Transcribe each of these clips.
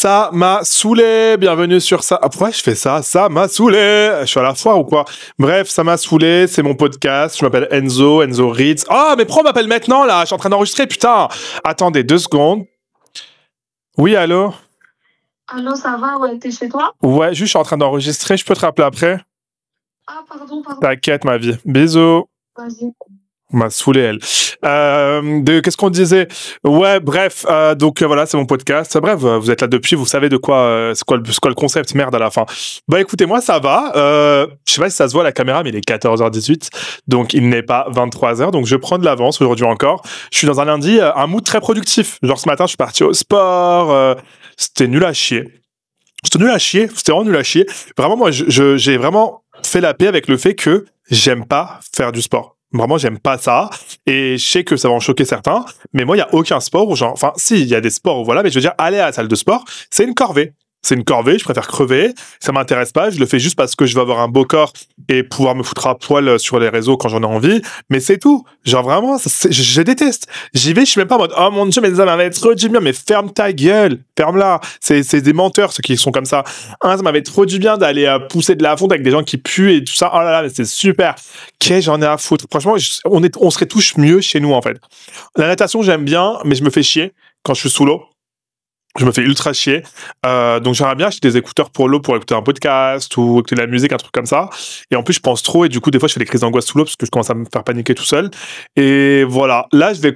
Ça m'a saoulé. Bienvenue sur ça. Ah, pourquoi je fais ça? Ça m'a saoulé. Je suis à la foire ou quoi? Bref, ça m'a saoulé. C'est mon podcast. Je m'appelle Enzo Reeds. Ah, mais pourquoi on m'appelle maintenant là? Je suis en train d'enregistrer, putain. Attendez 2 secondes. Oui, allô? Allô, ça va? Ouais, t'es chez toi? Ouais, juste je suis en train d'enregistrer. Je peux te rappeler après? Ah, pardon. T'inquiète, ma vie. Bisous. Vas-y. On m'a saoulé, elle. Qu'est-ce qu'on disait? Ouais, bref. Donc voilà, c'est mon podcast. Bref, vous êtes là depuis, vous savez de quoi, c'est quoi le concept, merde à la fin. Bah écoutez, moi ça va. Je sais pas si ça se voit à la caméra, mais il est 14h18, donc il n'est pas 23h. Donc je prends de l'avance aujourd'hui encore. Je suis dans un lundi, un mood très productif. Genre ce matin, je suis parti au sport. C'était nul à chier. C'était vraiment nul à chier. Vraiment, moi, j'ai vraiment fait la paix avec le fait que j'aime pas faire du sport. Vraiment, j'aime pas ça. Et je sais que ça va en choquer certains. Mais moi, il y a aucun sport où genre, enfin, si, il y a des sports où voilà, mais je veux dire, aller à la salle de sport, c'est une corvée. C'est une corvée, je préfère crever. Ça m'intéresse pas. Je le fais juste parce que je veux avoir un beau corps et pouvoir me foutre à poil sur les réseaux quand j'en ai envie. Mais c'est tout. Genre vraiment, je déteste. J'y vais, je suis même pas en mode, oh mon dieu, mais ça m'avait trop du bien. Mais ferme ta gueule. Ferme-la. C'est des menteurs, ceux qui sont comme ça. Ça m'avait trop du bien d'aller pousser de la fonte avec des gens qui puent et tout ça. Oh là là, mais c'est super. Qu'est-ce j'en ai à foutre. Franchement, on serait tous mieux chez nous, en fait. La natation, j'aime bien, mais je me fais chier quand je suis sous l'eau. Je me fais ultra chier. Donc j'aimerais bien acheter des écouteurs pour l'eau pour écouter un podcast ou écouter de la musique, un truc comme ça. Et en plus, je pense trop et du coup, des fois, je fais des crises d'angoisse sous l'eau parce que je commence à me faire paniquer tout seul. Et voilà. Là, je vais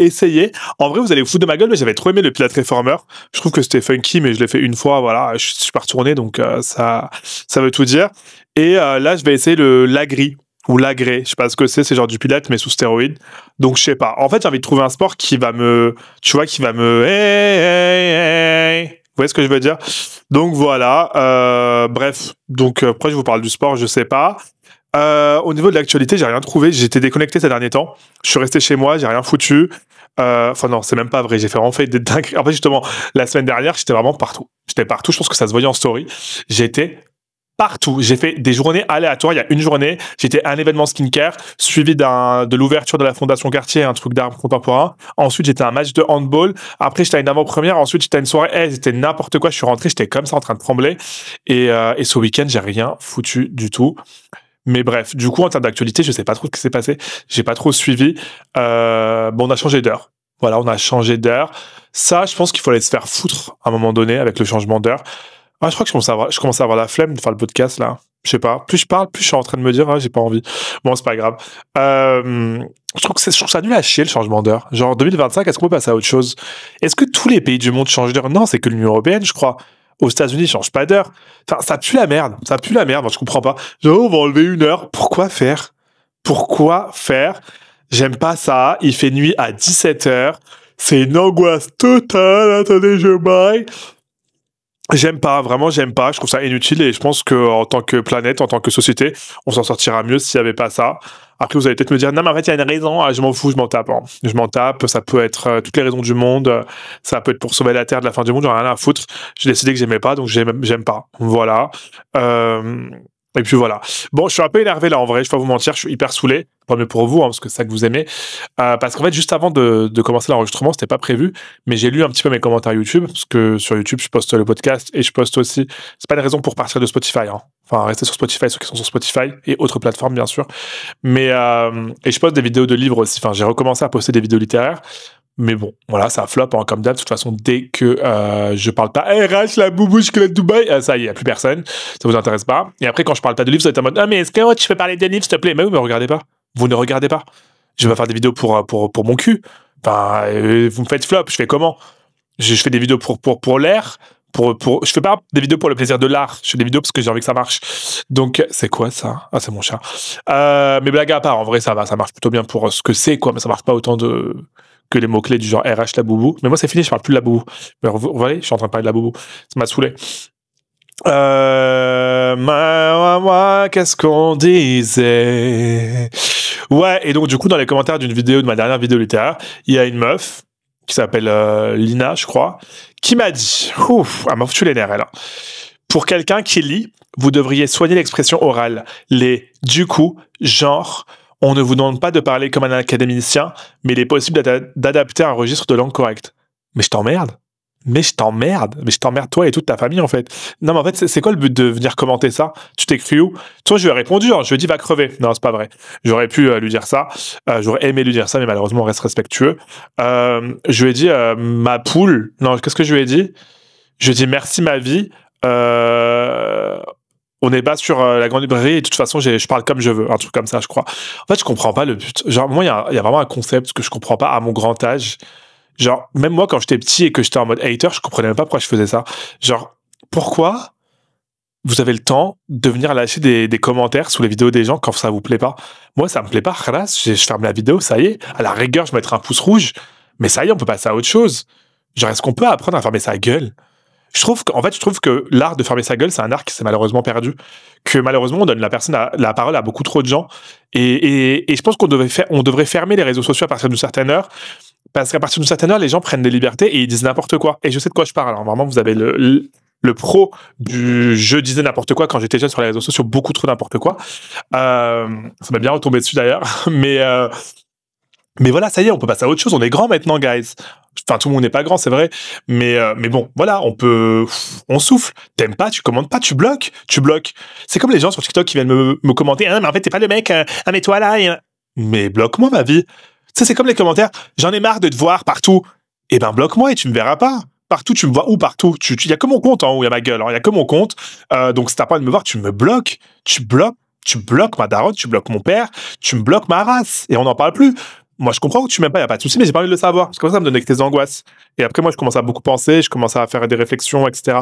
essayer. En vrai, vous allez vous foutre de ma gueule, mais j'avais trop aimé le Pilates Reformer. Je trouve que c'était funky, mais je l'ai fait une fois. Voilà. Je suis pas retourné, donc ça veut tout dire. Et là, je vais essayer le Lagri. Ou l'agré, je sais pas ce que c'est genre du pilates mais sous stéroïdes. Donc je sais pas. En fait, j'ai envie de trouver un sport qui va me, tu vois, qui va me, hey. Vous voyez ce que je veux dire? Donc voilà. Bref. Donc après je vous parle du sport, je sais pas. Au niveau de l'actualité, j'ai rien trouvé. J'étais déconnecté ces derniers temps. Je suis resté chez moi, j'ai rien foutu. Enfin non, c'est même pas vrai. J'ai fait vraiment fait des dingueries. En fait, justement, la semaine dernière, j'étais vraiment partout. J'étais partout. Je pense que ça se voyait en story. J'étais partout. J'ai fait des journées aléatoires. Il y a une journée, j'étais à un événement skincare, suivi de l'ouverture de la Fondation Cartier, un truc d'art contemporain. Ensuite, j'étais à un match de handball. Après, j'étais à une avant-première. Ensuite, j'étais à une soirée. C'était n'importe quoi. Je suis rentré, j'étais comme ça en train de trembler. Et ce week-end, j'ai rien foutu du tout. Mais bref, du coup, en termes d'actualité, je sais pas trop ce qui s'est passé. J'ai pas trop suivi. Bon, on a changé d'heure. Voilà, on a changé d'heure. Ça, je pense qu'il fallait se faire foutre à un moment donné avec le changement d'heure. Ah, je crois que je commence à avoir la flemme de faire le podcast, là. Je sais pas. Plus je parle, plus je suis en train de me dire, ah, j'ai pas envie. Bon, c'est pas grave. Je trouve ça nul à chier, le changement d'heure. Genre, 2025, est-ce qu'on peut passer à autre chose? Est-ce que tous les pays du monde changent d'heure? Non, c'est que l'Union Européenne, je crois. Aux États-Unis, ils changent pas d'heure. Enfin, ça pue la merde. Ça pue la merde. Moi, je comprends pas. Genre, on va enlever 1 heure. Pourquoi faire? Pourquoi faire? J'aime pas ça. Il fait nuit à 17h. C'est une angoisse totale. Attendez, je baille. J'aime pas, vraiment j'aime pas, je trouve ça inutile et je pense qu'en tant que planète, en tant que société, on s'en sortira mieux s'il y avait pas ça. Après vous allez peut-être me dire, non mais en fait il y a une raison, je m'en fous, je m'en tape. Hein. Je m'en tape, ça peut être toutes les raisons du monde, ça peut être pour sauver la Terre de la fin du monde, j'en ai rien à foutre. J'ai décidé que j'aimais pas, donc j'aime pas. Voilà. Et puis voilà. Bon, je suis un peu énervé là en vrai, je vais pas vous mentir, je suis hyper saoulé. Pas mieux pour vous, hein, parce que c'est ça que vous aimez. Parce qu'en fait, juste avant de commencer l'enregistrement, c'était pas prévu, mais j'ai lu un petit peu mes commentaires YouTube, parce que sur YouTube, je poste le podcast et je poste aussi. C'est pas une raison pour partir de Spotify, hein. Enfin, rester sur Spotify, ceux qui sont sur Spotify et autres plateformes, bien sûr. Mais et je poste des vidéos de livres aussi. Enfin, j'ai recommencé à poster des vidéos littéraires. Mais bon, voilà, ça flop, hein, comme d'hab. De toute façon, dès que je parle pas RH, la boubouche, que la Dubaï, ça y est, y a plus personne. Ça vous intéresse pas. Et après, quand je parle pas de livres, vous êtes en mode, ah, mais est-ce que tu peux parler de livres, s'il te plaît? Mais oui, mais regardez pas. Vous ne regardez pas. Je vais pas faire des vidéos pour mon cul. Enfin, vous me faites flop. Je fais comment? Je fais des vidéos pour l'air. Je fais pas des vidéos pour le plaisir de l'art. Je fais des vidéos parce que j'ai envie que ça marche. Donc, c'est quoi ça? Ah, c'est mon chat. Mais blague à part, en vrai, ça va. Ça marche plutôt bien pour ce que c'est, quoi. Mais ça marche pas autant que les mots-clés du genre RH, la boubou. Mais moi, c'est fini, je parle plus de la boubou. Mais vous voyez, je suis en train de parler de la boubou. Ça m'a saoulé. Qu'est-ce qu'on disait? Ouais, et donc du coup dans les commentaires d'une vidéo, de ma dernière vidéo littéraire, il y a une meuf qui s'appelle Lina, je crois, qui m'a dit, ouf, elle m'a foutu les nerfs, elle. Pour quelqu'un qui lit, vous devriez soigner l'expression orale, les du coup, genre, on ne vous demande pas de parler comme un académicien, mais il est possible d'adapter un registre de langue correct. Mais je t'emmerde. mais je t'emmerde, toi et toute ta famille en fait. Non mais en fait c'est quoi le but de venir commenter ça? Tu t'écris où? Toi je lui ai répondu, hein, je lui ai dit va crever. Non c'est pas vrai. J'aurais pu lui dire ça, j'aurais aimé lui dire ça mais malheureusement on reste respectueux. Je lui ai dit ma poule. Non qu'est-ce que je lui ai dit? Je lui ai dit merci ma vie. On n'est pas sur la grande librairie et de toute façon je parle comme je veux, un truc comme ça je crois. En fait je comprends pas le but. Genre moi il y a vraiment un concept que je comprends pas à mon grand âge. Genre, même moi, quand j'étais petit et que j'étais en mode hater, je comprenais même pas pourquoi je faisais ça. Genre, pourquoi vous avez le temps de venir lâcher des commentaires sous les vidéos des gens quand ça vous plaît pas? Moi, ça me plaît pas, khalas, je ferme la vidéo, ça y est. À la rigueur, je mettrai un pouce rouge. Mais ça y est, on peut passer à autre chose. Genre, est-ce qu'on peut apprendre à fermer sa gueule? Je trouve que l'art de fermer sa gueule, c'est un art qui s'est malheureusement perdu. Que malheureusement, on donne la parole à beaucoup trop de gens. Et je pense on devrait fermer les réseaux sociaux à partir d'une certaine heure. Parce qu'à partir d'une certaine heure, les gens prennent des libertés et ils disent n'importe quoi. Et je sais de quoi je parle. Alors vraiment, vous avez le pro du je disais n'importe quoi quand j'étais jeune sur les réseaux sociaux, beaucoup trop n'importe quoi. Ça m'a bien retombé dessus d'ailleurs. Mais voilà, ça y est, on peut passer à autre chose. On est grand maintenant, guys. Enfin, tout le monde n'est pas grand, c'est vrai. Mais bon, voilà, on souffle. T'aimes pas, tu commandes pas, tu bloques. C'est comme les gens sur TikTok qui viennent me commenter. Ah, mais en fait, t'es pas le mec. Ah, mais toi là. Mais bloque-moi, ma vie. Ça, c'est comme les commentaires. J'en ai marre de te voir partout. Eh ben, bloque-moi et tu me verras pas. Partout, tu me vois où partout? Il y a que mon compte, où il y a ma gueule. Il y a que mon compte. Donc, si t'as pas envie de me voir, tu me bloques. Tu bloques ma daronne, tu bloques mon père, tu me bloques ma race. Et on n'en parle plus. Moi, je comprends que tu m'aimes pas, y a pas de souci, mais j'ai pas envie de le savoir. Parce que ça me donne tes angoisses. Et après, moi, je commence à beaucoup penser, je commence à faire des réflexions, etc.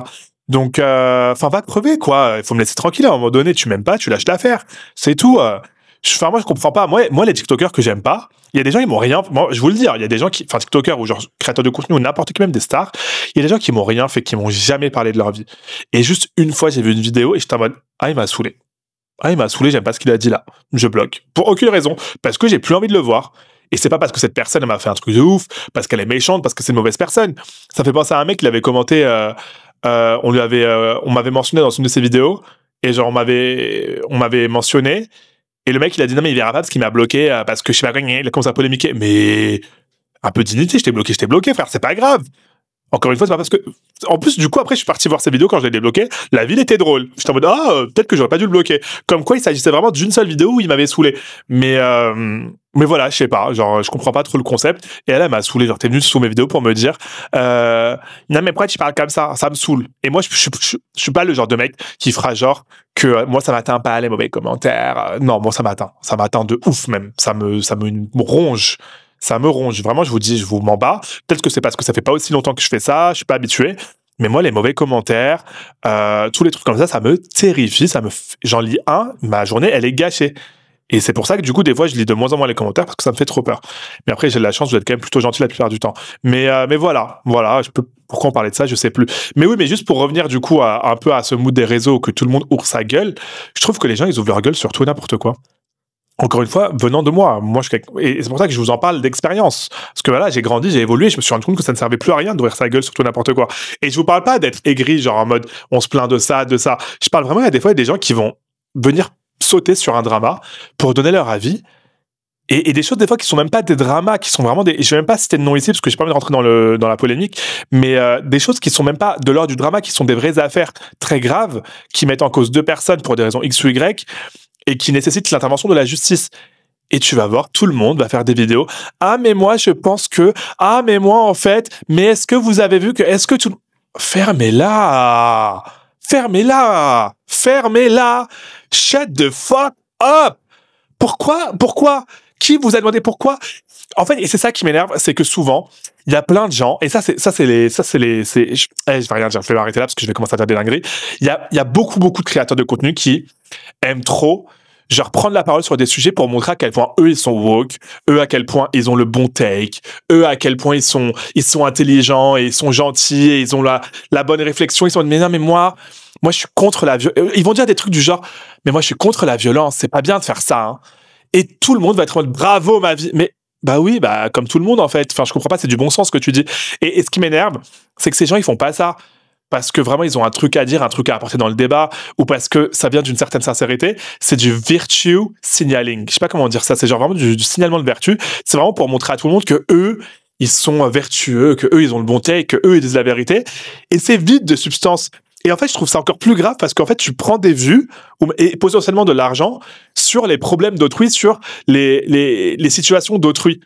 Donc, va crever, quoi. Il faut me laisser tranquille. À un moment donné, tu m'aimes pas, tu lâches l'affaire. C'est tout. Moi, je comprends pas. Moi, les TikTokers que j'aime pas, il y a des gens, ils m'ont rien. Moi, je vous le dis, il y a des gens TikTokers ou genre créateurs de contenu ou n'importe qui, même des stars, il y a des gens qui m'ont rien fait, qui m'ont jamais parlé de leur vie. Et juste une fois, j'ai vu une vidéo et j'étais en mode, ah, il m'a saoulé. J'aime pas ce qu'il a dit là. Je bloque. Pour aucune raison. Parce que j'ai plus envie de le voir. Et c'est pas parce que cette personne elle m'a fait un truc de ouf, parce qu'elle est méchante, parce que c'est une mauvaise personne. Ça fait penser à un mec qui avait commenté, on m'avait mentionné dans une de ses vidéos, et genre on m'avait mentionné, et le mec il a dit non mais il verra pas parce qu'il m'a bloqué, parce que je sais pas quoi, il a commencé à polémiquer. Mais un peu de dignité, je t'ai bloqué frère, c'est pas grave. Encore une fois, c'est pas parce que... En plus, du coup, après, je suis parti voir ces vidéos quand je l'ai débloqué. La ville était drôle. J'étais en mode, peut-être que j'aurais pas dû le bloquer. Comme quoi, il s'agissait vraiment d'une seule vidéo où il m'avait saoulé. Mais voilà, je sais pas. Genre, je comprends pas trop le concept. Et elle m'a saoulé. Genre, t'es venu sous mes vidéos pour me dire, non, mais pourquoi tu parles comme ça? Ça me saoule. Et moi, je suis pas le genre de mec qui fera genre que moi, ça m'atteint pas les mauvais commentaires. Non, moi, ça m'atteint. Ça m'atteint de ouf, même. Ça me ronge. Ça me ronge. Vraiment, je vous dis, je vous m'en bats. Peut-être que c'est parce que ça fait pas aussi longtemps que je fais ça, je suis pas habitué. Mais moi, les mauvais commentaires, tous les trucs comme ça me terrifie. J'en lis un, ma journée, elle est gâchée. Et c'est pour ça que du coup, des fois, je lis de moins en moins les commentaires parce que ça me fait trop peur. Mais après, j'ai de la chance, vous êtes quand même plutôt gentil la plupart du temps. Mais voilà. Pourquoi on parlait de ça, je sais plus. Mais oui, mais juste pour revenir du coup un peu à ce mood des réseaux que tout le monde ouvre sa gueule, je trouve que les gens, ils ouvrent leur gueule sur tout et n'importe quoi. Encore une fois, venant de moi, et c'est pour ça que je vous en parle d'expérience. Parce que voilà, j'ai grandi, j'ai évolué, je me suis rendu compte que ça ne servait plus à rien d'ouvrir sa gueule sur tout n'importe quoi. Et je vous parle pas d'être aigri, genre en mode on se plaint de ça, de ça. Je parle vraiment, il y a des fois, il y a des gens qui vont venir sauter sur un drama pour donner leur avis. Et des choses, des fois, qui sont même pas des dramas, qui sont vraiment je vais même pas citer de nom ici, parce que j'ai pas envie de rentrer dans la polémique, mais des choses qui sont même pas de l'ordre du drama, qui sont des vraies affaires très graves, qui mettent en cause deux personnes pour des raisons X ou Y, et qui nécessite l'intervention de la justice. Et tu vas voir, tout le monde va faire des vidéos. Ah, mais moi, je pense que... Ah, mais moi, en fait... Mais est-ce que vous avez vu que... Est-ce que tout... Fermez-la! Shut the fuck up! Pourquoi? Qui vous a demandé pourquoi? En fait, et c'est ça qui m'énerve, c'est que souvent, il y a plein de gens, et je vais rien dire, je vais m'arrêter là parce que je vais commencer à dire des dingueries. Il y a beaucoup de créateurs de contenu qui aiment trop, genre, prendre la parole sur des sujets pour montrer à quel point eux, ils sont woke, eux, à quel point ils ont le bon take, eux, à quel point ils sont intelligents et ils sont gentils et ils ont la bonne réflexion. Ils sont, mais non, mais moi, je suis contre la violence. Ils vont dire des trucs du genre, mais moi, je suis contre la violence, c'est pas bien de faire ça, hein. Et tout le monde va être en mode, bravo, ma vie. Mais, bah oui, comme tout le monde, en fait. Enfin, je comprends pas, c'est du bon sens ce que tu dis. Et ce qui m'énerve, c'est que ces gens, ils font pas ça parce que vraiment, ils ont un truc à dire, un truc à apporter dans le débat, ou parce que ça vient d'une certaine sincérité. C'est du virtue signaling. Je sais pas comment dire ça. C'est genre vraiment du signalement de vertu. C'est vraiment pour montrer à tout le monde que eux, ils sont vertueux, que eux ils ont le bon take, que eux ils disent la vérité, et c'est vide de substance. Et en fait, je trouve ça encore plus grave parce qu'en fait, tu prends des vues et potentiellement de l'argent sur les problèmes d'autrui, sur les situations d'autrui.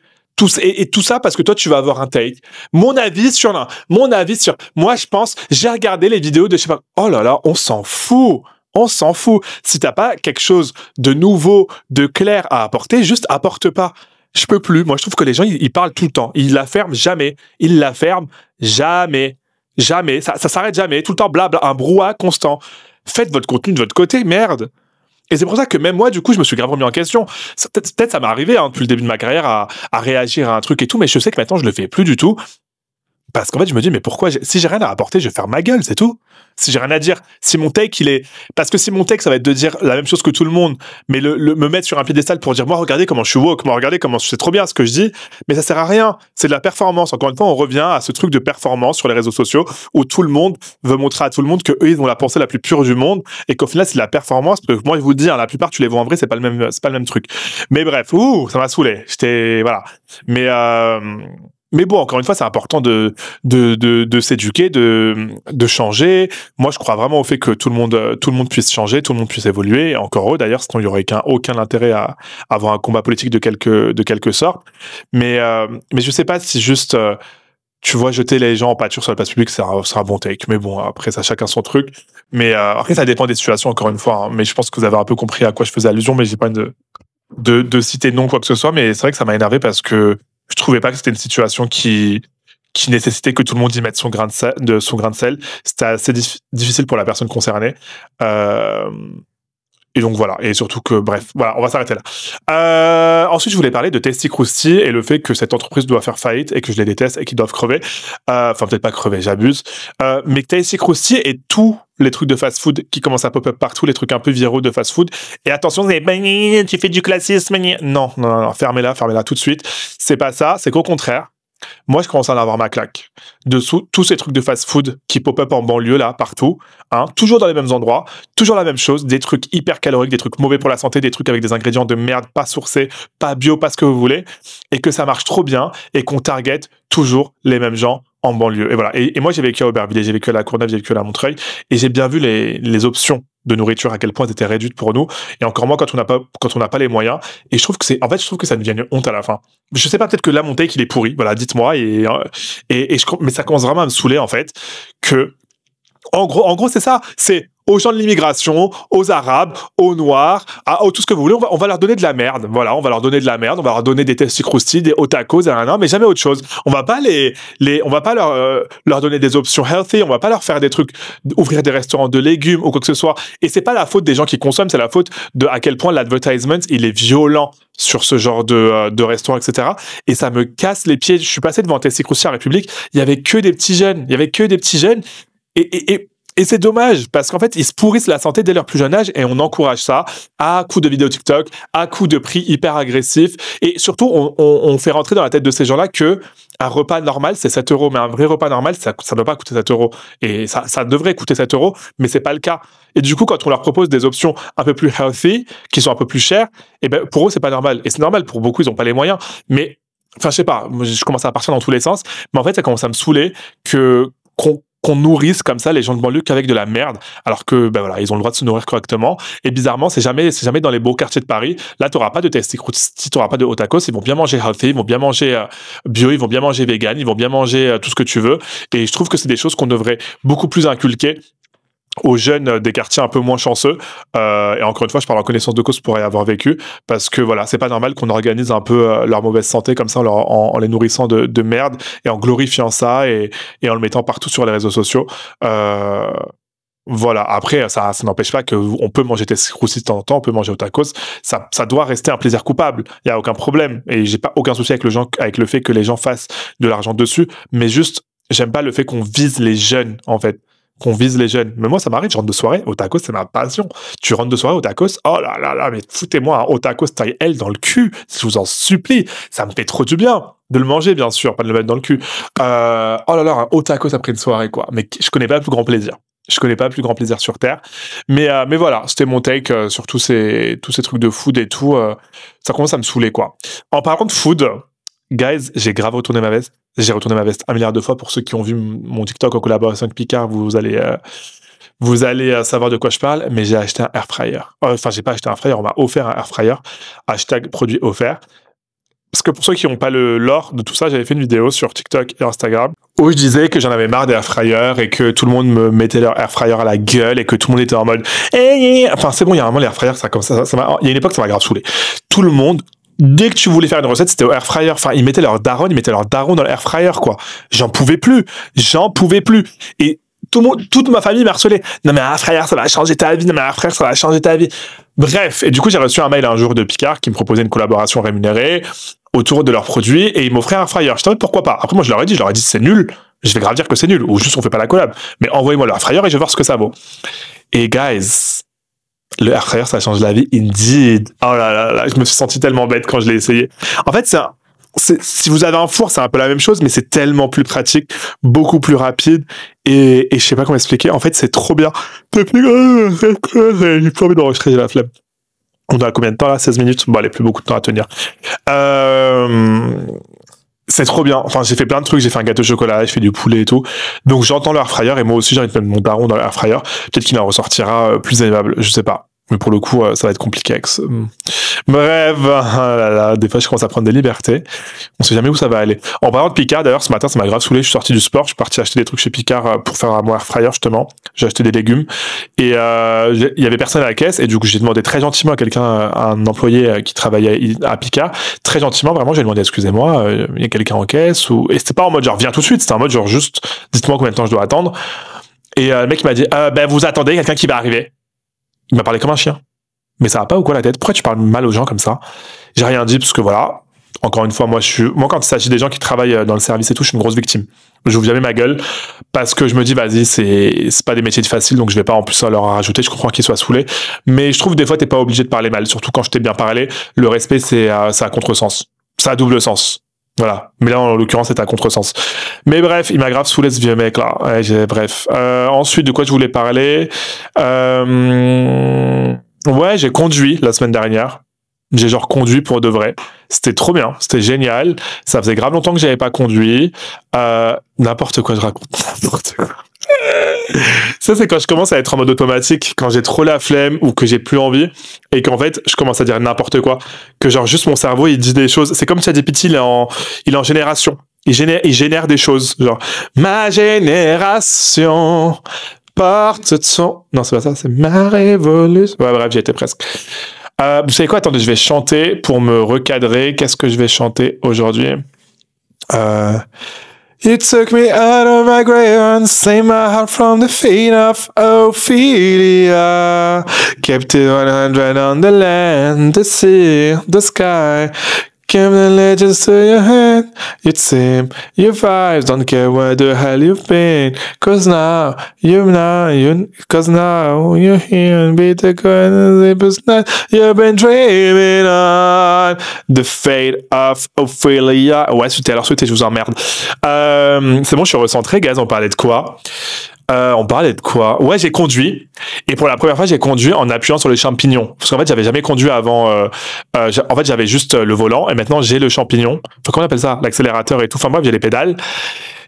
Et tout ça parce que toi, tu vas avoir un take. Mon avis sur, moi, je pense, j'ai regardé les vidéos de, je sais pas, oh là là, on s'en fout. On s'en fout. Si t'as pas quelque chose de nouveau, de clair à apporter, juste apporte pas. Je peux plus. Moi, je trouve que les gens, ils parlent tout le temps. Ils la ferment jamais. Ils la ferment jamais. Jamais, ça s'arrête jamais, tout le temps blabla, un brouhaha constant. Faites votre contenu de votre côté, merde. Et c'est pour ça que même moi, du coup, je me suis grave remis en question. Peut-être ça m'est arrivé depuis le début de ma carrière à réagir à un truc et tout, mais je sais que maintenant je le fais plus du tout. Parce qu'en fait, je me dis, mais pourquoi si j'ai rien à apporter, je vais faire ma gueule, c'est tout. Si j'ai rien à dire, si mon take, parce que si mon take, ça va être de dire la même chose que tout le monde, mais me mettre sur un piédestal pour dire, moi, regardez comment je suis woke, moi, regardez comment c'est trop bien ce que je dis, mais ça sert à rien. C'est de la performance. Encore une fois, on revient à ce truc de performance sur les réseaux sociaux où tout le monde veut montrer à tout le monde que eux, ils ont la pensée la plus pure du monde et qu'au final, c'est de la performance. Parce que moi, je vous le dis, la plupart, tu les vois en vrai, c'est pas le même truc. Mais bref, ça m'a saoulé. Voilà. Mais bon, encore une fois, c'est important de s'éduquer, de changer. Moi, je crois vraiment au fait que tout le monde puisse changer, tout le monde puisse évoluer. Et encore eux, d'ailleurs, sinon il y aurait aucun intérêt à avoir un combat politique de quelque sorte. Mais je sais pas si juste, tu vois, jeter les gens en pâture sur la place publique, c'est un bon take. Mais bon, après, ça, chacun son truc. Mais après, ça dépend des situations, encore une fois. Hein. Mais je pense que vous avez un peu compris à quoi je faisais allusion, mais j'ai pas de citer non quoi que ce soit. Mais c'est vrai que ça m'a énervé parce que je trouvais pas que c'était une situation qui nécessitait que tout le monde y mette son grain de sel. C'était assez difficile pour la personne concernée. Et donc voilà, et surtout que, bref, voilà, on va s'arrêter là. Ensuite, je voulais parler de Tasty Krusty et le fait que cette entreprise doit faire faillite et que je les déteste et qu'ils doivent crever. Enfin, peut-être pas crever, j'abuse. Mais Tasty Krusty et tous les trucs de fast-food qui commencent à pop-up partout, les trucs un peu viraux de fast-food. Et attention, tu fais du classisme. Non, fermez-la tout de suite. C'est pas ça, c'est qu'au contraire, moi, je commence à en avoir ma claque. Tous ces trucs de fast-food qui pop-up en banlieue, là, partout, hein, toujours dans les mêmes endroits, toujours la même chose, des trucs hyper caloriques, des trucs mauvais pour la santé, des trucs avec des ingrédients de merde, pas sourcés, pas bio, pas ce que vous voulez, et que ça marche trop bien, et qu'on target toujours les mêmes gens en banlieue. Et voilà. Et moi, j'ai vécu à Aubervilliers, j'ai vécu à La Courneuve, j'ai vécu à Montreuil, et j'ai bien vu les options de nourriture, à quel point elles étaient réduites pour nous. Et encore moins quand on n'a pas les moyens. Et je trouve que je trouve que ça devient une honte à la fin. Je sais pas, peut-être que là, mon take, il est pourri. Voilà, dites-moi. Mais ça commence vraiment à me saouler, en fait, que, en gros, c'est ça. C'est aux gens de l'immigration, aux Arabes, aux Noirs, à tout ce que vous voulez, on va leur donner de la merde. Voilà, on va leur donner de la merde, on va leur donner des Tasty Krusty, des hot tacos, mais jamais autre chose. On va pas on va pas leur donner des options healthy, on va pas leur faire des trucs, ouvrir des restaurants de légumes ou quoi que ce soit. Et c'est pas la faute des gens qui consomment, c'est la faute de à quel point l'advertisement, il est violent sur ce genre de restaurants, etc. Et ça me casse les pieds. Je suis passé devant Tasty Krusty à République, il y avait que des petits jeunes, et c'est dommage, parce qu'en fait, ils se pourrissent la santé dès leur plus jeune âge et on encourage ça à coups de vidéos TikTok, à coups de prix hyper agressifs. Et surtout, on fait rentrer dans la tête de ces gens-là que un repas normal, c'est 7 €, mais un vrai repas normal, ça ne doit pas coûter 7 €. Et ça devrait coûter 7 €, mais c'est pas le cas. Et du coup, quand on leur propose des options un peu plus healthy, qui sont un peu plus chères, et ben, pour eux, c'est pas normal. Et c'est normal, pour beaucoup, ils ont pas les moyens. Mais, enfin, je sais pas, je commence à partir dans tous les sens, mais en fait, ça commence à me saouler qu'on nourrisse comme ça les gens de banlieue qu'avec de la merde, alors que ben voilà, ils ont le droit de se nourrir correctement. Et bizarrement, c'est jamais dans les beaux quartiers de Paris. Là, t'auras pas de Tasty Krusty, t'auras pas de hot tacos. Ils vont bien manger healthy, ils vont bien manger bio, ils vont bien manger vegan, ils vont bien manger tout ce que tu veux. Et je trouve que c'est des choses qu'on devrait beaucoup plus inculquer aux jeunes des quartiers un peu moins chanceux. Et encore une fois, je parle en connaissance de cause pour y avoir vécu, parce que voilà, c'est pas normal qu'on organise un peu leur mauvaise santé comme ça en les nourrissant de merde et en glorifiant ça et en le mettant partout sur les réseaux sociaux. Voilà. Après, ça n'empêche pas qu'on peut manger Tasty Krusty de temps en temps, on peut manger au tacos. Ça doit rester un plaisir coupable. Il y a aucun problème. Et j'ai pas aucun souci avec le fait que les gens fassent de l'argent dessus. Mais juste, j'aime pas le fait qu'on vise les jeunes, en fait. Qu'on vise les jeunes. Mais moi, ça m'arrive, je rentre de soirée, au tacos, c'est ma passion. Tu rentres de soirée au tacos, oh là là là, mais foutez-moi un au tacos taille L dans le cul, je vous en supplie. Ça me fait trop du bien. De le manger, bien sûr, pas de le mettre dans le cul. Oh là là, un au tacos après une soirée, quoi. Mais je connais pas le plus grand plaisir. Je connais pas le plus grand plaisir sur Terre. Mais voilà, c'était mon take sur tous ces trucs de food et tout. Ça commence à me saouler, quoi. En parlant de food, Guys, j'ai grave retourné ma veste. J'ai retourné ma veste 1 milliard de fois. Pour ceux qui ont vu mon TikTok en collaboration avec Picard, vous allez savoir de quoi je parle. Mais j'ai acheté un air fryer. Enfin, j'ai pas acheté un air fryer, on m'a offert un air fryer. Hashtag produit offert. Parce que pour ceux qui n'ont pas l'or de tout ça, j'avais fait une vidéo sur TikTok et Instagram où je disais que j'en avais marre des air fryers et que tout le monde me mettait leur air fryer à la gueule et que tout le monde était en mode enfin c'est bon, il y a un moment les air fryers ça comme ça il y a une époque ça m'a grave saoulé. Tout le monde, dès que tu voulais faire une recette, c'était au air fryer. Enfin, ils mettaient leur daron dans l'air fryer quoi. J'en pouvais plus. Et tout le monde, toute ma famille m'a harcelé. Non mais un air fryer ça va changer ta vie. Non mais un air fryer ça va changer ta vie. Bref, et du coup j'ai reçu un mail un jour de Picard qui me proposait une collaboration rémunérée autour de leurs produits et ils m'offraient un air fryer. Je t'en pourquoi pas. Après moi je leur ai dit c'est nul. Je vais grave dire que c'est nul ou juste on fait pas la collab. Mais envoyez-moi le air fryer et je vais voir ce que ça vaut. Et guys, le air fryer ça change la vie indeed. Oh là là, je me suis senti tellement bête quand je l'ai essayé. En fait si vous avez un four, c'est un peu la même chose, mais c'est tellement plus pratique, beaucoup plus rapide, et je sais pas comment expliquer. En fait, c'est trop bien. J'ai plus envie d'enregistrer, j'ai la flemme. On a combien de temps là? 16 minutes? Bon, allez, plus beaucoup de temps à tenir. C'est trop bien. Enfin, j'ai fait plein de trucs. J'ai fait un gâteau au chocolat, j'ai fait du poulet et tout. Donc, j'entends le air fryer et moi aussi, j'ai envie de mettre mon daron dans le air fryer. Peut-être qu'il en ressortira plus aimable. Je sais pas. Mais pour le coup, ça va être compliqué avec ça. Bref, des fois je commence à prendre des libertés. On sait jamais où ça va aller. En parlant de Picard, d'ailleurs, ce matin, ça m'a grave saoulé. Je suis sorti du sport, je suis parti acheter des trucs chez Picard pour faire mon air fryer, justement. J'ai acheté des légumes. Et il y avait personne à la caisse. Et du coup, j'ai demandé très gentiment à un employé qui travaillait à Picard. Très gentiment, vraiment, j'ai demandé, excusez-moi, il y a quelqu'un en caisse Et c'était pas en mode genre, viens tout de suite. C'était en mode genre, juste, dites-moi combien de temps je dois attendre. Et le mec, il m'a dit, vous attendez, quelqu'un qui va arriver. Il m'a parlé comme un chien. Mais ça va pas ou quoi la tête? Pourquoi tu parles mal aux gens comme ça? J'ai rien dit parce que voilà. Encore une fois, moi quand il s'agit des gens qui travaillent dans le service et tout, je suis une grosse victime. J'ouvre jamais ma gueule parce que je me dis, vas-y, c'est pas des métiers faciles, donc je vais pas en plus leur rajouter. Je comprends qu'ils soient saoulés. Mais je trouve des fois, t'es pas obligé de parler mal. Surtout quand je t'ai bien parlé. Le respect, c'est à contresens. Ça a double sens. Voilà. Mais là, en l'occurrence, c'est à contresens. Mais bref, il m'a grave saoulé ce vieux mec là. Bref. Ensuite, de quoi je voulais parler? Ouais, j'ai conduit la semaine dernière. J'ai genre conduit pour de vrai. C'était trop bien, c'était génial. Ça faisait grave longtemps que j'avais pas conduit. N'importe quoi je raconte, n'importe quoi. Ça c'est quand je commence à être en mode automatique, quand j'ai trop la flemme ou que j'ai plus envie et qu'en fait je commence à dire n'importe quoi, que genre juste mon cerveau il dit des choses. C'est comme ChatGPT, il est en génération. Il génère des choses, genre ma génération porte son... Non, c'est pas ça, c'est ma révolution. Ouais, bref, j'y étais presque. Vous savez quoi? Attendez, je vais chanter pour me recadrer. Qu'est-ce que je vais chanter aujourd'hui? You took me out of my grave and saved my heart from the fate of Ophelia. Kept it 100 on the land, the sea, the sky. Came the legends to your head, you'd seem your vibes, don't care where the hell you've been, cause now you're here and be the good night you've been dreaming on, the fate of Ophelia. Ouais, c'était alors souhaité, je vous emmerde. C'est bon, je suis recentré, guys, on parlait de quoi? Ouais, j'ai conduit. Et pour la première fois, j'ai conduit en appuyant sur les champignons. Parce qu'en fait, j'avais jamais conduit avant. En fait, j'avais juste le volant et maintenant j'ai le champignon. Enfin, comment on appelle ça? L'accélérateur et tout. Enfin bref, j'ai les pédales.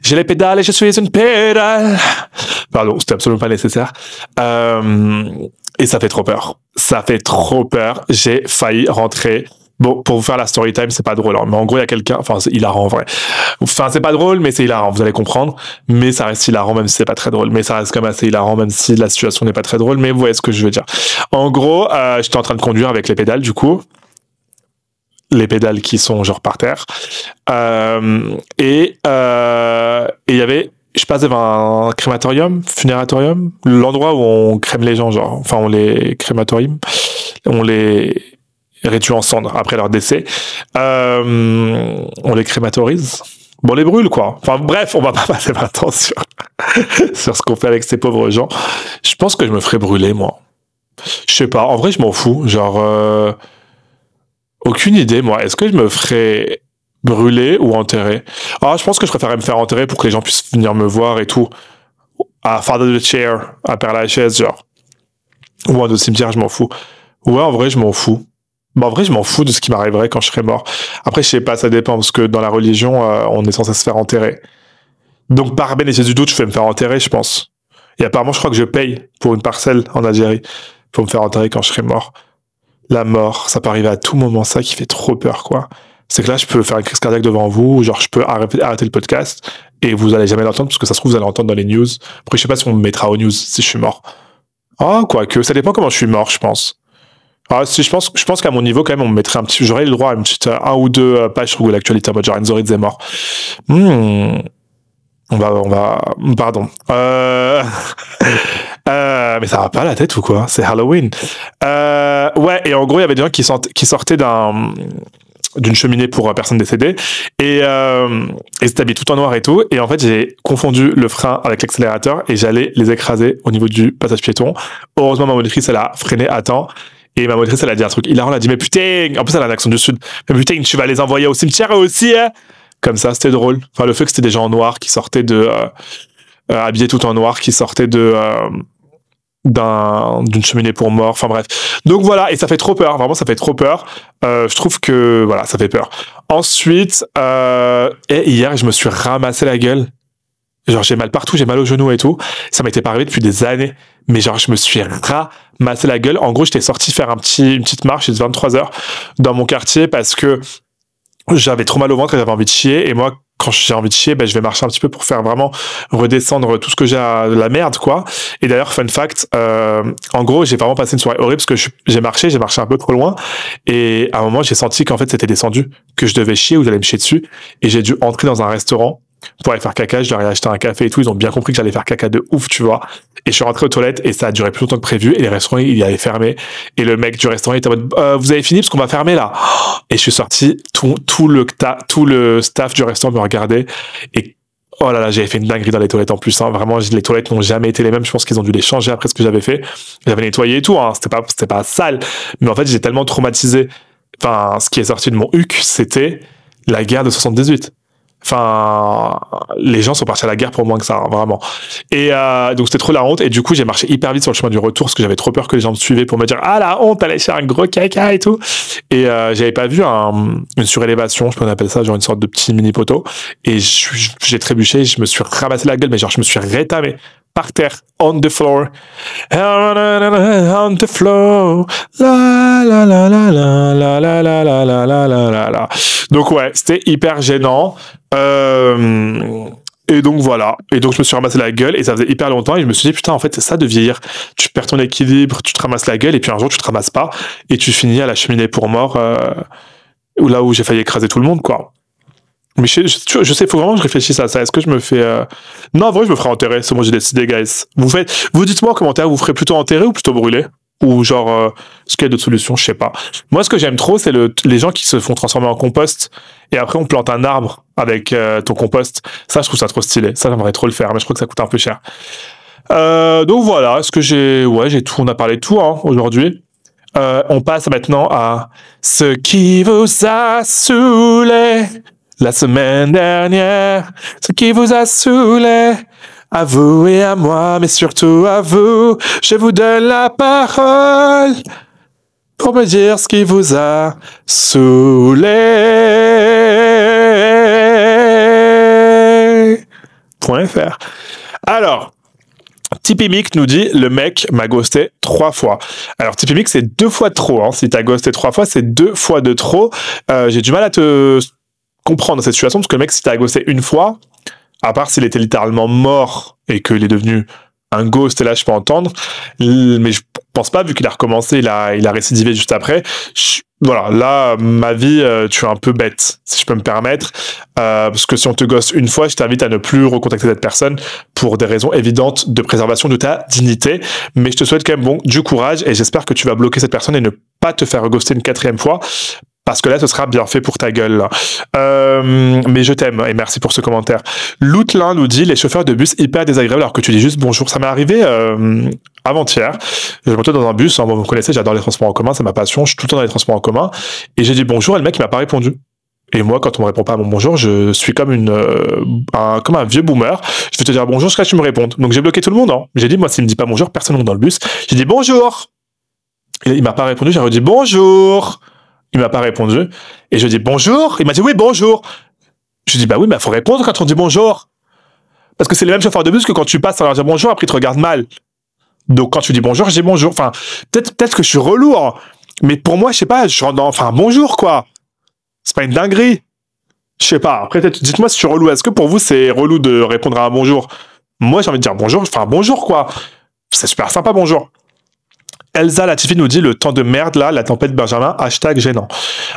J'ai les pédales et je suis une pédale. Pardon, c'était absolument pas nécessaire. Et ça fait trop peur. Ça fait trop peur. J'ai failli rentrer. Bon, pour vous faire la story time, c'est pas drôle, hein. Mais en gros, il y a quelqu'un, enfin, c'est hilarant, en vrai. Enfin, c'est pas drôle, mais c'est hilarant, vous allez comprendre. Mais ça reste hilarant, même si c'est pas très drôle. Mais ça reste quand même assez hilarant, même si la situation n'est pas très drôle. Mais vous voyez ce que je veux dire. En gros, j'étais en train de conduire avec les pédales, du coup. Les pédales qui sont genre par terre. Et il y avait, je passe devant un funératorium, l'endroit où on crème les gens, genre, enfin, on les crématorium, on les réduit en cendres après leur décès. On les crématorise. Bon, on les brûle, quoi. Enfin, bref, on va pas passer ma temps sur ce qu'on fait avec ces pauvres gens. Je pense que je me ferais brûler, moi. Je sais pas. En vrai, je m'en fous. Genre, aucune idée, moi. Est-ce que je me ferais brûler ou enterrer? Ah, je pense que je préférerais me faire enterrer pour que les gens puissent venir me voir et tout. À Father the Chair, à Père Lachaise, genre. Ou à d'autres cimetières, je m'en fous. Ouais, en vrai, je m'en fous. Bah, en vrai, je m'en fous de ce qui m'arriverait quand je serais mort. Après, je sais pas, ça dépend, parce que dans la religion, on est censé se faire enterrer. Donc, par bénéfice du doute, je vais me faire enterrer, je pense. Et apparemment, je crois que je paye pour une parcelle en Algérie pour me faire enterrer quand je serai mort. La mort, ça peut arriver à tout moment, ça qui fait trop peur, quoi. C'est que là, je peux faire une crise cardiaque devant vous, genre, je peux arrêter le podcast et vous allez jamais l'entendre, parce que ça se trouve, vous allez l'entendre dans les news. Après, je sais pas si on me mettra aux news si je suis mort. Ah, quoique, ça dépend comment je suis mort, je pense. Ah, si, je pense qu'à mon niveau, quand même, on me mettrait un petit, j'aurais le droit à une petite, un ou deux pages sur Google Actualité, en mode genre Enzo Rizzo est mort. Pardon. Mais ça va pas la tête ou quoi? C'est Halloween. Ouais, et en gros, il y avait des gens qui sortaient d'une cheminée pour personne décédée et c'était habillé tout en noir et tout. Et en fait, j'ai confondu le frein avec l'accélérateur et j'allais les écraser au niveau du passage piéton. Heureusement, ma motrice, elle a freiné à temps. Et ma motrice, elle a dit un truc hilarant, elle a dit, mais putain, en plus, elle a un accent du sud. Mais putain, tu vas les envoyer au cimetière aussi, hein? Comme ça, c'était drôle. Enfin, le fait que c'était des gens en noir qui sortaient habillés tout en noir, qui sortaient d'une cheminée pour mort. Enfin, bref. Donc voilà. Et ça fait trop peur. Vraiment, ça fait trop peur. Je trouve que, voilà, ça fait peur. Ensuite, et hier, je me suis ramassé la gueule. Genre, j'ai mal partout, j'ai mal aux genoux et tout. Ça m'était pas arrivé depuis des années. Mais genre, je me suis ramassé la gueule. En gros, j'étais sorti faire une petite marche de 23 heures dans mon quartier parce que j'avais trop mal au ventre et j'avais envie de chier. Et moi, quand j'ai envie de chier, ben, je vais marcher un petit peu pour faire vraiment redescendre tout ce que j'ai à la merde, quoi. Et d'ailleurs, fun fact, en gros, j'ai vraiment passé une soirée horrible parce que j'ai marché un peu trop loin. Et à un moment, j'ai senti qu'en fait, c'était descendu, que je devais chier ou j'allais me chier dessus. Et j'ai dû entrer dans un restaurant pour aller faire caca. Je leur ai acheté un café et tout. Ils ont bien compris que j'allais faire caca de ouf, tu vois. Et je suis rentré aux toilettes et ça a duré plus longtemps que prévu. Et les restaurants, il avait fermé. Et le mec du restaurant, il était en mode, vous avez fini parce qu'on va fermer là. Et je suis sorti, tout le staff du restaurant me regardait. Et oh là là, j'avais fait une dinguerie dans les toilettes en plus, hein. Vraiment, les toilettes n'ont jamais été les mêmes. Je pense qu'ils ont dû les changer après ce que j'avais fait. J'avais nettoyé et tout, hein. C'était pas sale. Mais en fait, j'ai tellement traumatisé. Enfin, ce qui est sorti de mon huc, c'était la guerre de 78. Enfin, les gens sont partis à la guerre pour moins que ça, hein, vraiment. Et donc c'était trop la honte. Et du coup, j'ai marché hyper vite sur le chemin du retour parce que j'avais trop peur que les gens me suivaient pour me dire ah la honte, allait faire un gros caca et tout. Et j'avais pas vu une surélévation, je peux appeler ça, genre une sorte de petit mini poteau. Et j'ai trébuché, je me suis ramassé la gueule, mais genre je me suis rétamé par terre, on the floor, on the floor, la la la la la la la la la la la la la. Donc ouais, c'était hyper gênant. Et donc voilà. Et donc je me suis ramassé la gueule et ça faisait hyper longtemps et je me suis dit putain en fait c'est ça de vieillir. Tu perds ton équilibre, tu te ramasses la gueule et puis un jour tu te ramasses pas et tu finis à la cheminée pour mort là où j'ai failli écraser tout le monde quoi. Mais je sais, faut vraiment que je réfléchisse à ça. Est-ce que je me fais... Non, en vrai, je me ferai enterrer. C'est moi, j'ai décidé, guys. Vous dites-moi en commentaire, vous ferez plutôt enterrer ou plutôt brûler? Ou genre, est-ce qu'il y a d'autres solutions? Je sais pas. Moi, ce que j'aime trop, c'est les gens qui se font transformer en compost et après, on plante un arbre avec ton compost. Ça, je trouve ça trop stylé. Ça, j'aimerais trop le faire, mais je crois que ça coûte un peu cher. Donc voilà, est-ce que j'ai tout, on a parlé de tout hein, aujourd'hui. On passe maintenant à ce qui vous a saoulé la semaine dernière, ce qui vous a saoulé, à vous et à moi, mais surtout à vous, je vous donne la parole pour me dire ce qui vous a saoulé. .fr. Alors, Tipimic nous dit le mec m'a ghosté 3 fois. Alors Tipimic c'est 2 fois de trop. Hein. Si t'as ghosté 3 fois, c'est 2 fois de trop. J'ai du mal à te comprendre cette situation parce que le mec si t'as ghosté une fois, à part s'il était littéralement mort et qu'il est devenu un ghost, et là je peux entendre, mais je pense pas vu qu'il a recommencé, il a récidivé juste après. Voilà, là ma vie tu es un peu bête si je peux me permettre parce que si on te ghoste une fois, je t'invite à ne plus recontacter cette personne pour des raisons évidentes de préservation de ta dignité, mais je te souhaite quand même du courage et j'espère que tu vas bloquer cette personne et ne pas te faire ghoster une 4e fois. Parce que là, ce sera bien fait pour ta gueule. Mais je t'aime et merci pour ce commentaire. Loutlin nous dit les chauffeurs de bus hyper désagréables alors que tu dis juste bonjour. Ça m'est arrivé avant-hier. Je montais dans un bus. Hein, vous me connaissez, j'adore les transports en commun, c'est ma passion. Je suis tout le temps dans les transports en commun. Et j'ai dit bonjour et le mec il m'a pas répondu. Et moi, quand on me répond pas à mon bonjour, je suis comme comme un vieux boomer. Je vais te dire bonjour jusqu'à ce que tu me répondes. Donc j'ai bloqué tout le monde. Hein. J'ai dit moi s'il me dit pas bonjour, personne ne monte dans le bus. J'ai dit bonjour. Et il m'a pas répondu. J'ai redit bonjour. Il m'a pas répondu. Et je dis bonjour. Il m'a dit oui, bonjour. Je dis bah oui, mais faut répondre quand on dit bonjour. Parce que c'est le même chauffeur de bus que quand tu passes sans leur dire bonjour, après ils te regardent mal. Donc quand tu dis bonjour, je dis bonjour. Enfin, peut-être que je suis relou, hein. Mais pour moi, je sais pas, je rentre dans, enfin, bonjour, quoi. C'est pas une dinguerie. Je sais pas. Après, dites-moi si je suis relou. Est-ce que pour vous, c'est relou de répondre à un bonjour? Moi, j'ai envie de dire bonjour. Enfin, bonjour, quoi. C'est super sympa, bonjour. Elsa Latifi nous dit le temps de merde là, la tempête Benjamin, hashtag gênant.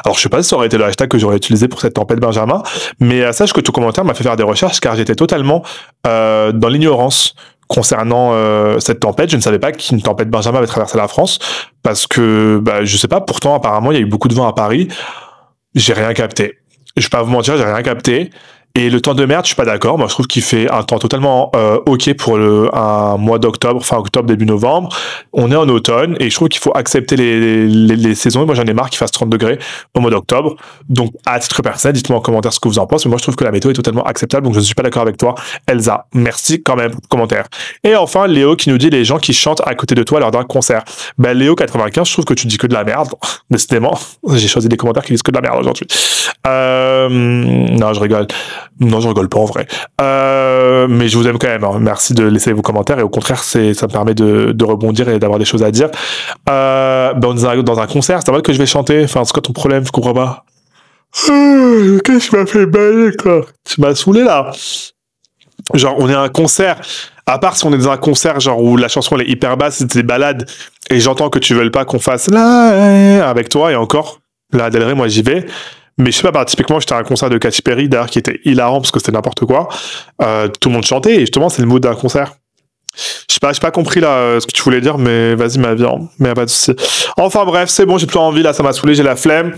Alors je sais pas si ça aurait été le hashtag que j'aurais utilisé pour cette tempête Benjamin, mais sache que tout commentaire m'a fait faire des recherches car j'étais totalement dans l'ignorance concernant cette tempête. Je ne savais pas qu'une tempête Benjamin avait traversé la France parce que bah, je sais pas, pourtant apparemment il y a eu beaucoup de vent à Paris. J'ai rien capté. Je vais pas vous mentir, j'ai rien capté. Et le temps de merde, je suis pas d'accord. Moi, je trouve qu'il fait un temps totalement ok pour un mois d'octobre, fin octobre, début novembre. On est en automne et je trouve qu'il faut accepter les saisons. Moi, j'en ai marre qu'il fasse 30 degrés au mois d'octobre. Donc, à titre personnel, dites-moi en commentaire ce que vous en pensez. Mais moi, je trouve que la météo est totalement acceptable. Donc, je ne suis pas d'accord avec toi, Elsa. Merci quand même pour le commentaire. Et enfin, Léo qui nous dit les gens qui chantent à côté de toi lors d'un concert. Ben, Léo 95, je trouve que tu dis que de la merde. Décidément, j'ai choisi des commentaires qui disent que de la merde aujourd'hui. Non, je rigole. Non, je rigole pas en vrai. Mais je vous aime quand même. Hein. Merci de laisser vos commentaires et au contraire, ça me permet de rebondir et d'avoir des choses à dire. Dans un concert, c'est vrai que je vais chanter. Enfin, c'est quoi ton problème? Je comprends pas. Qu'est-ce que tu m'as fait bailler, quoi? Tu m'as saoulé là. Genre, on est à un concert. À part si on est dans un concert genre où la chanson elle est hyper basse, c'est des balades et j'entends que tu veux pas qu'on fasse là avec toi et encore. Là, Del Rey, moi j'y vais. Mais je sais pas, typiquement, j'étais à un concert de Katy Perry, d'ailleurs, qui était hilarant parce que c'était n'importe quoi. Tout le monde chantait et justement, c'est le mood d'un concert. J'ai pas compris là ce que tu voulais dire, mais vas-y, ma vie, mais y'a pas de souci. Enfin bref, c'est bon, j'ai plus envie là, ça m'a saoulé, j'ai la flemme.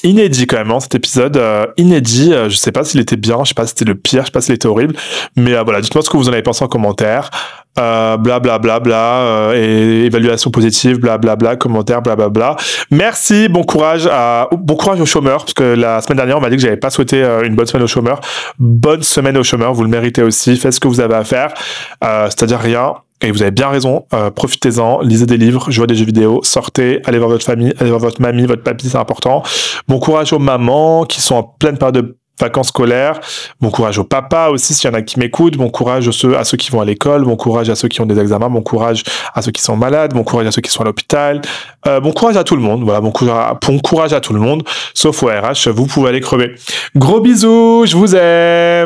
Inédit quand même, hein, cet épisode. Inédit, je sais pas s'il était bien, je sais pas si c'était le pire, je sais pas s'il était horrible. Mais voilà, dites-moi ce que vous en avez pensé en commentaire. Et évaluation positive, blablabla, commentaire, blablabla. Merci, bon courage aux chômeurs, parce que la semaine dernière, on m'a dit que j'avais pas souhaité une bonne semaine aux chômeurs. Bonne semaine aux chômeurs, vous le méritez aussi, faites ce que vous avez à faire, c'est-à-dire rien. Et vous avez bien raison, profitez-en, lisez des livres, jouez à des jeux vidéo, sortez, allez voir votre famille, allez voir votre mamie, votre papy, c'est important. Bon courage aux mamans qui sont en pleine période de vacances scolaires, bon courage aux papas aussi s'il y en a qui m'écoutent, bon courage à ceux qui vont à l'école, bon courage à ceux qui ont des examens, bon courage à ceux qui sont malades, bon courage à ceux qui sont à l'hôpital, bon courage à tout le monde, voilà, bon courage à tout le monde, sauf au RH, vous pouvez aller crever. Gros bisous, je vous aime.